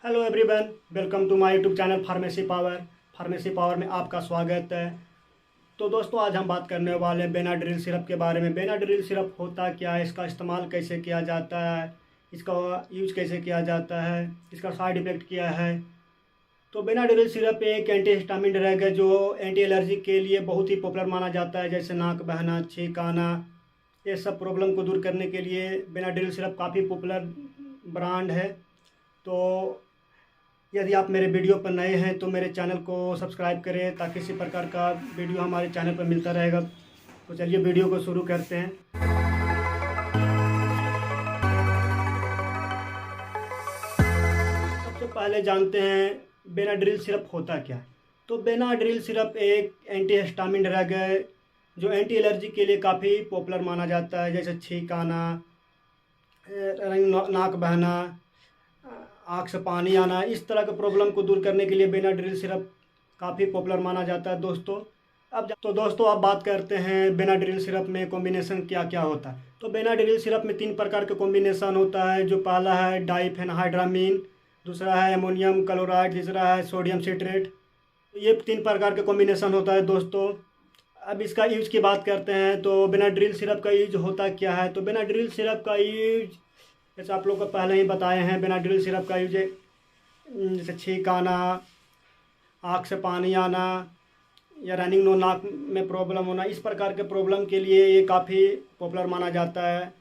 Hello everyone, welcome to my YouTube channel pharmacy power. Pharmacy power में आपका स्वागत है। तो दोस्तों, आज हम बात करने वाले हैं बेनाड्रिल सिरप के बारे में। बेनाड्रिल सिरप होता क्या है, इसका इस्तेमाल कैसे किया जाता है, इसका यूज कैसे किया जाता है, इसका साइड इफ़ेक्ट क्या है। तो बेनाड्रिल सिरप एक एंटी हिस्टामिन ड्रग है जो एंटी एलर्जी के लिए बहुत ही पॉपुलर माना जाता है। जैसे नाक बहना, छींक आना, ये सब प्रॉब्लम को दूर करने के लिए बेनाड्रिल सिरप काफ़ी पॉपुलर ब्रांड है। तो यदि आप मेरे वीडियो पर नए हैं तो मेरे चैनल को सब्सक्राइब करें ताकि इसी प्रकार का वीडियो हमारे चैनल पर मिलता रहेगा। तो चलिए वीडियो को शुरू करते हैं। सबसे पहले जानते हैं बेनाड्रिल सिरप होता क्या है। तो बेनाड्रिल सिरप एक एंटी हिस्टामिन ड्रग है जो एंटी एलर्जी के लिए काफ़ी पॉपुलर माना जाता है। जैसे छींक आना, नाक बहना, आँख से पानी आना, इस तरह के प्रॉब्लम को दूर करने के लिए बेनाड्रिल सिरप काफ़ी पॉपुलर माना जाता है दोस्तों। अब बात करते हैं बेनाड्रिल सिरप में कॉम्बिनेशन क्या क्या होता है। तो बेनाड्रिल सिरप में 3 प्रकार के कॉम्बिनेशन होता है। जो पहला है डाइफेनहाइड्रामीन, दूसरा है अमोनियम क्लोराइड, तीसरा है सोडियम सिट्रेट। ये 3 प्रकार के कॉम्बिनेशन होता है दोस्तों। अब इसका यूज की बात करते हैं। तो बेनाड्रिल सिरप का यूज होता क्या है। तो बेनाड्रिल सिरप का यूज जैसे आप लोग को पहले ही बताए हैं, बेनाड्रिल सिरप का यूज जैसे छींक आना, आँख से पानी आना या रनिंग नो नाक में प्रॉब्लम होना, इस प्रकार के प्रॉब्लम के लिए ये काफ़ी पॉपुलर माना जाता है।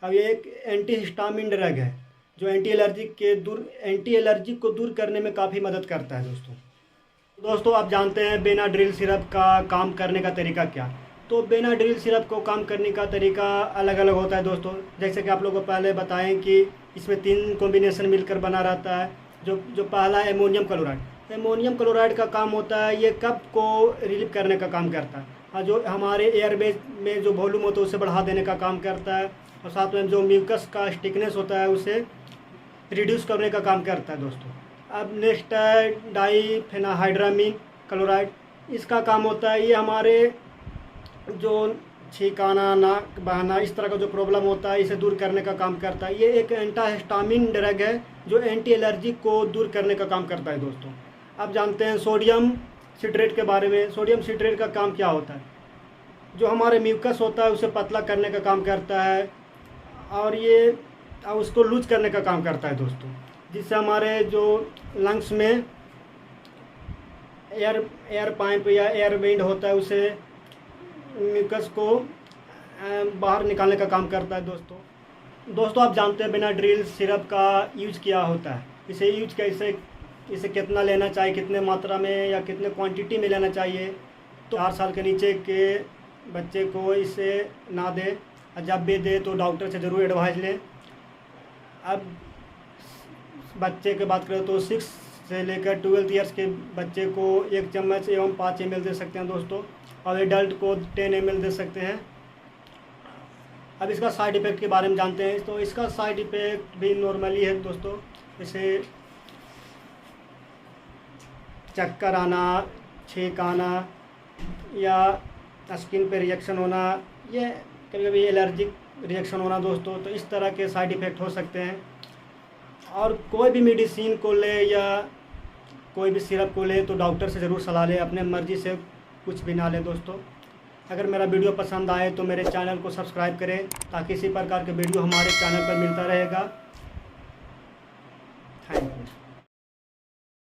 अब ये एक एंटी हिस्टामिन ड्रग है जो एंटी एलर्जी को दूर करने में काफ़ी मदद करता है दोस्तों आप जानते हैं बेनाड्रिल सिरप का काम करने का तरीका क्या। तो बेनाड्रिल सिरप को काम करने का तरीका अलग अलग होता है दोस्तों। जैसे कि आप लोगों को पहले बताएं कि इसमें 3 कॉम्बिनेशन मिलकर बना रहता है। जो पहला है अमोनियम क्लोराइड। अमोनियम क्लोराइड का काम होता है, ये कफ को रिलीव करने का काम करता है और जो हमारे एयरवेज में जो वॉल्यूम होता है उसे बढ़ा देने का काम करता है। और साथ में जो म्यूकस का स्टिकनेस होता है उसे रिड्यूस करने का काम करता है दोस्तों। अब नेक्स्ट है डाइफेनहाइड्रामीन क्लोराइड। इसका काम होता है, ये हमारे जो छींक आना, नाक बहना, इस तरह का जो प्रॉब्लम होता है इसे दूर करने का काम करता है। ये एक एंटी हिस्टामिन ड्रग है जो एंटी एलर्जी को दूर करने का काम करता है दोस्तों। अब जानते हैं सोडियम सिट्रेट के बारे में। सोडियम सिट्रेट का काम क्या होता है, जो हमारे म्यूकस होता है उसे पतला करने का काम करता है और ये उसको लूज करने का काम करता है दोस्तों, जिससे हमारे जो लंग्स में एयर पाइप या एयर विंड होता है उसे म्यूकस को बाहर निकालने का काम करता है दोस्तों आप जानते हैं बेनाड्रिल सिरप का यूज क्या होता है। इसे कितना लेना चाहिए, कितने मात्रा में या कितने क्वांटिटी में लेना चाहिए। तो 4 साल के नीचे के बच्चे को इसे ना दे, और जब भी दे तो डॉक्टर से ज़रूर एडवाइस लें। अब बच्चे की बात करें तो 6 से लेकर 12 ईयर्स के बच्चे को 1 चम्मच एवं 5 ml दे सकते हैं दोस्तों, और एडल्ट को 10 ml दे सकते हैं। अब इसका साइड इफ़ेक्ट के बारे में जानते हैं। तो इसका साइड इफ़ेक्ट भी नॉर्मली है दोस्तों, जैसे चक्कर आना, छींक आना या स्किन पे रिएक्शन होना, ये कभी कभी एलर्जिक रिएक्शन होना दोस्तों। तो इस तरह के साइड इफ़ेक्ट हो सकते हैं। और कोई भी मेडिसिन को ले या कोई भी सिरप को ले तो डॉक्टर से ज़रूर सलाह लें, अपने मर्ज़ी से कुछ भी ना लें दोस्तों। अगर मेरा वीडियो पसंद आए तो मेरे चैनल को सब्सक्राइब करें ताकि इसी प्रकार के वीडियो हमारे चैनल पर मिलता रहेगा। Thank you.